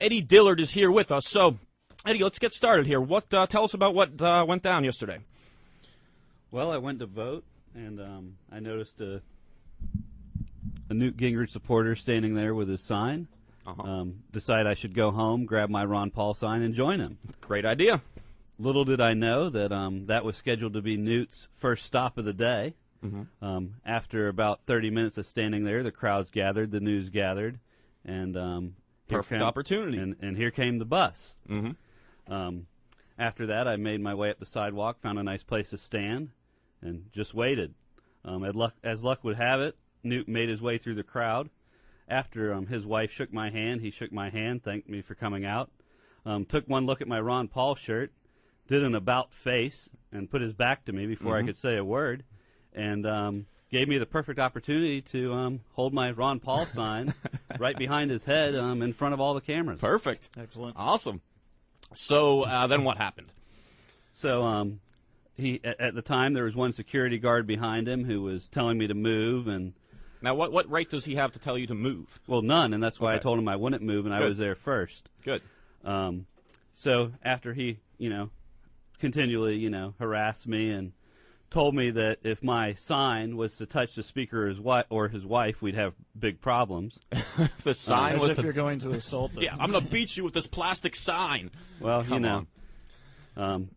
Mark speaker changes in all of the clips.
Speaker 1: Eddie Dillard is here with us. So, Eddie, let's get started here. Tell us about what went down yesterday.
Speaker 2: Well, I went to vote, and I noticed a Newt Gingrich supporter standing there with his sign. Decided I should go home, grab my Ron Paul sign, and join him.
Speaker 1: Great idea.
Speaker 2: Little did I know that that was scheduled to be Newt's first stop of the day. After about 30 minutes of standing there, the crowds gathered, the news gathered, and
Speaker 1: perfect opportunity.
Speaker 2: And here came the bus. After that, I made my way up the sidewalk, found a nice place to stand, and just waited. As luck would have it, Newt made his way through the crowd. After his wife shook my hand, he shook my hand, thanked me for coming out, took one look at my Ron Paul shirt, did an about face, and put his back to me before I could say a word, and gave me the perfect opportunity to hold my Ron Paul sign right behind his head in front of all the cameras.
Speaker 1: Perfect.
Speaker 3: Excellent.
Speaker 1: Awesome. So then what happened?
Speaker 2: So at the time, there was one security guard behind him who was telling me to move. And
Speaker 1: now, what right does he have to tell you to move?
Speaker 2: Well, none, and that's why I told him I wouldn't move, and I was there first.
Speaker 1: Good.
Speaker 2: So after he, continually, harassed me and told me that if my sign was to touch the speaker or his wife, we'd have big problems.
Speaker 1: The sign was
Speaker 3: if you're going to assault them.
Speaker 1: Yeah, I'm going to beat you with this plastic sign.
Speaker 2: Well,
Speaker 1: Come on.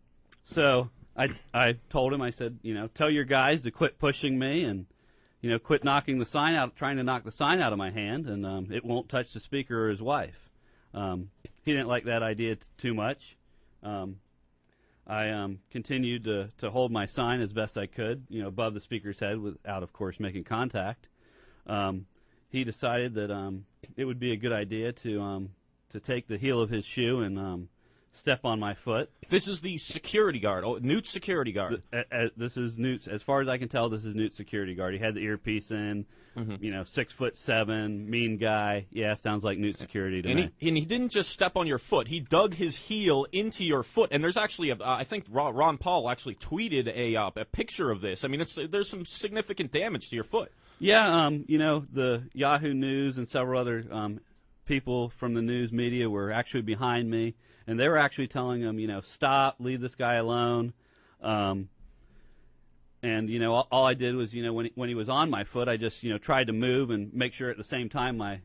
Speaker 2: So I told him, I said, tell your guys to quit pushing me and, quit knocking the sign out, trying to knock the sign out of my hand, and it won't touch the speaker or his wife. He didn't like that idea too much. I continued to hold my sign as best I could, above the speaker's head without, of course, making contact. He decided that it would be a good idea to take the heel of his shoe and step on my foot.
Speaker 1: This is the security guard, Newt's security guard.
Speaker 2: This is Newt's, as far as I can tell, this is Newt's security guard. He had the earpiece in, 6'7", mean guy. Yeah, sounds like Newt's security to me.
Speaker 1: And he didn't just step on your foot. He dug his heel into your foot. And there's actually, I think Ron Paul actually tweeted a picture of this. I mean, there's some significant damage to your foot.
Speaker 2: Yeah, the Yahoo News and several other people from the news media were actually behind me. And they were actually telling him, stop, leave this guy alone. And, all I did was, when he was on my foot, I just, tried to move and make sure at the same time my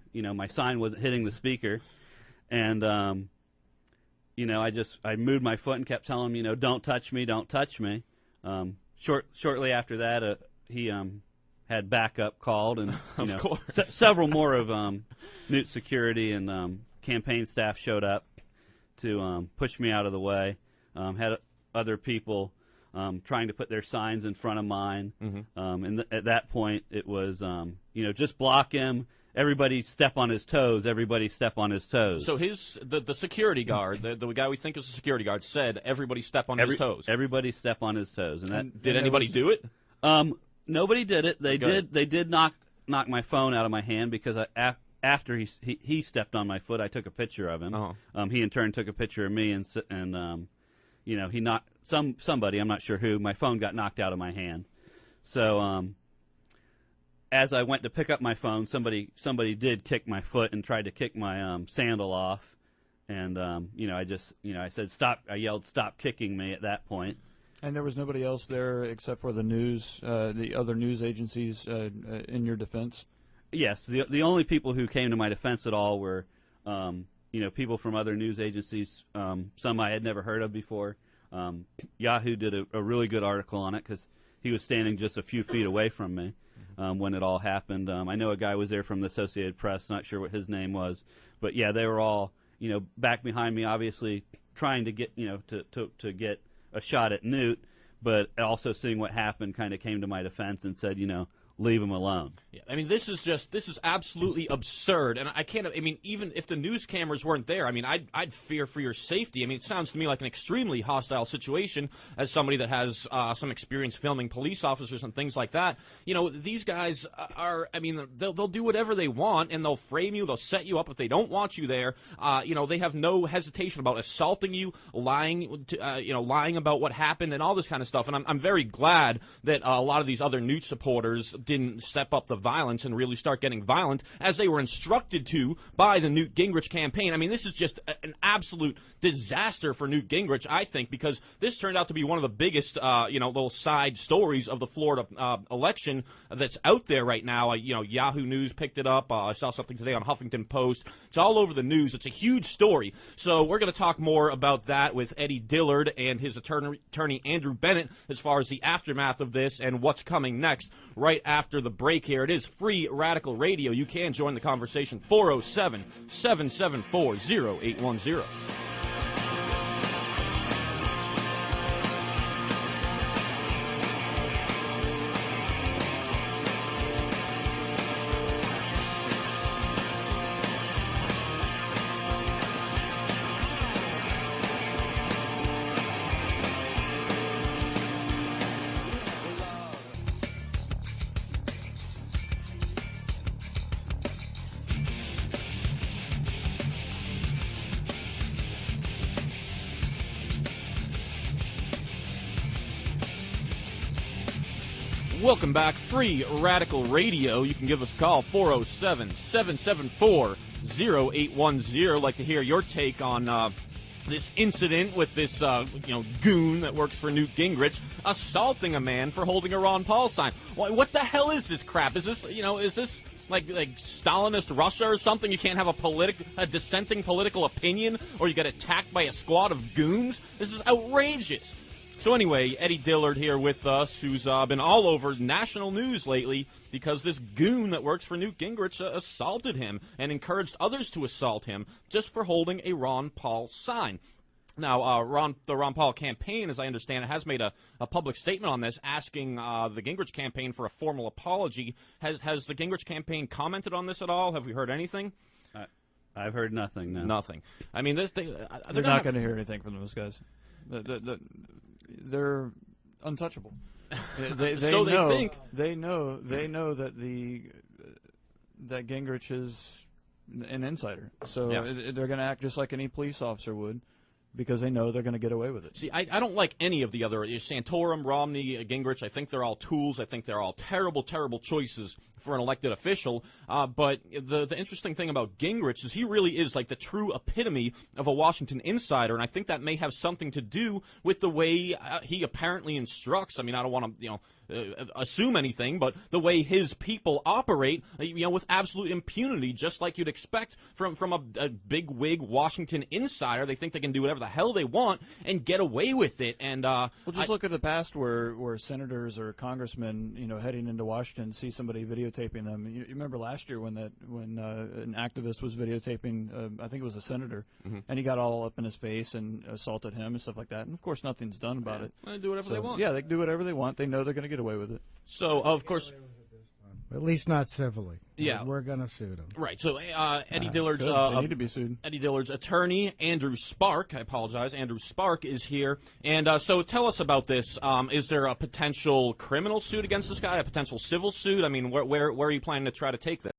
Speaker 2: sign wasn't hitting the speaker. And, I moved my foot and kept telling him, don't touch me, don't touch me. Shortly after that, he had backup called, and,
Speaker 1: of course.
Speaker 2: Several more of Newt's security and campaign staff showed up to push me out of the way. Had other people trying to put their signs in front of mine. And at that point, it was, just block him. Everybody step on his toes. Everybody step on his toes.
Speaker 1: So the security guard, the guy we think is a security guard, said everybody step on his toes.
Speaker 2: Everybody step on his toes. And
Speaker 1: did anybody do it?
Speaker 2: Nobody did it. They did knock my phone out of my hand because after he stepped on my foot, I took a picture of him. He in turn took a picture of me, and he knocked somebody, I'm not sure who. My phone got knocked out of my hand. So as I went to pick up my phone, somebody did kick my foot and tried to kick my sandal off, and I said stop. I yelled stop kicking me at that point.
Speaker 3: And there was nobody else there except for the news, the other news agencies in your defense?
Speaker 2: Yes, the only people who came to my defense at all were, people from other news agencies. Some I had never heard of before. Yahoo did a really good article on it because he was standing just a few feet away from me when it all happened. I know a guy was there from the Associated Press. Not sure what his name was, but yeah, they were all back behind me, obviously trying to get to get a shot at Newt, but also seeing what happened, kind of came to my defense and said, leave him alone.
Speaker 1: Yeah, I mean, this is absolutely absurd, and I can't. I mean, even if the news cameras weren't there, I mean, I'd fear for your safety. I mean, it sounds to me like an extremely hostile situation. As somebody that has some experience filming police officers and things like that, these guys are. I mean, they'll do whatever they want, and they'll frame you, they'll set you up if they don't want you there. They have no hesitation about assaulting you, lying about what happened, and all this kind of stuff. And I'm very glad that a lot of these other Newt supporters didn't step up the violence and really start getting violent as they were instructed to by the Newt Gingrich campaign. I mean, this is just an absolute disaster for Newt Gingrich, I think, because this turned out to be one of the biggest, little side stories of the Florida election that's out there right now. Yahoo News picked it up. I saw something today on Huffington Post. It's all over the news. It's a huge story. So we're going to talk more about that with Eddie Dillard and his attorney Andrew Bennett as far as the aftermath of this and what's coming next right after the break here. It is Free Radical Radio. You can join the conversation, 407-774-0810. Welcome back, Free Radical Radio. You can give us a call, 407-774-0810. I'd like to hear your take on this incident with this goon that works for Newt Gingrich assaulting a man for holding a Ron Paul sign. What the hell is this crap? Is this like Stalinist Russia or something? You can't have a dissenting political opinion, or you get attacked by a squad of goons? This is outrageous. So anyway, Eddie Dillard here with us, who's been all over national news lately because this goon that works for Newt Gingrich assaulted him and encouraged others to assault him just for holding a Ron Paul sign. Now, the Ron Paul campaign, as I understand it, has made a public statement on this, asking the Gingrich campaign for a formal apology. Has the Gingrich campaign commented on this at all? Have we heard anything?
Speaker 2: I've heard nothing, no.
Speaker 1: Nothing. I mean, they're
Speaker 3: not going to hear anything from those guys. They're untouchable. They think they know that that Gingrich is an insider, so they're going to act just like any police officer would, because they know they're going to get away with it.
Speaker 1: See, I don't like any of the other Santorum, Romney, Gingrich. I think they're all tools. I think they're all terrible, terrible choices for an elected official. But the interesting thing about Gingrich is he really is like the true epitome of a Washington insider, and I think that may have something to do with the way he apparently instructs. I mean, I don't want to, assume anything, but the way his people operate, with absolute impunity, just like you'd expect from a big wig Washington insider. They think they can do whatever the hell they want and get away with it. And
Speaker 3: look at the past where senators or congressmen, heading into Washington, see somebody videotaping them. You remember last year when an activist was videotaping, I think it was a senator, and he got all up in his face and assaulted him and stuff like that. And of course, nothing's done about it.
Speaker 1: They do whatever they want.
Speaker 3: Yeah, they can do whatever they want. They know they're going to get away with it.
Speaker 1: So, of course,
Speaker 4: at least not civilly.
Speaker 1: Yeah,
Speaker 4: we're going to sue them.
Speaker 1: Right. So, Eddie Dillard's
Speaker 3: they need to be sued.
Speaker 1: Eddie Dillard's attorney, Andrew Spark. I apologize. Andrew Spark is here, and so tell us about this. Is there a potential criminal suit against this guy? A potential civil suit? I mean, where are you planning to try to take this?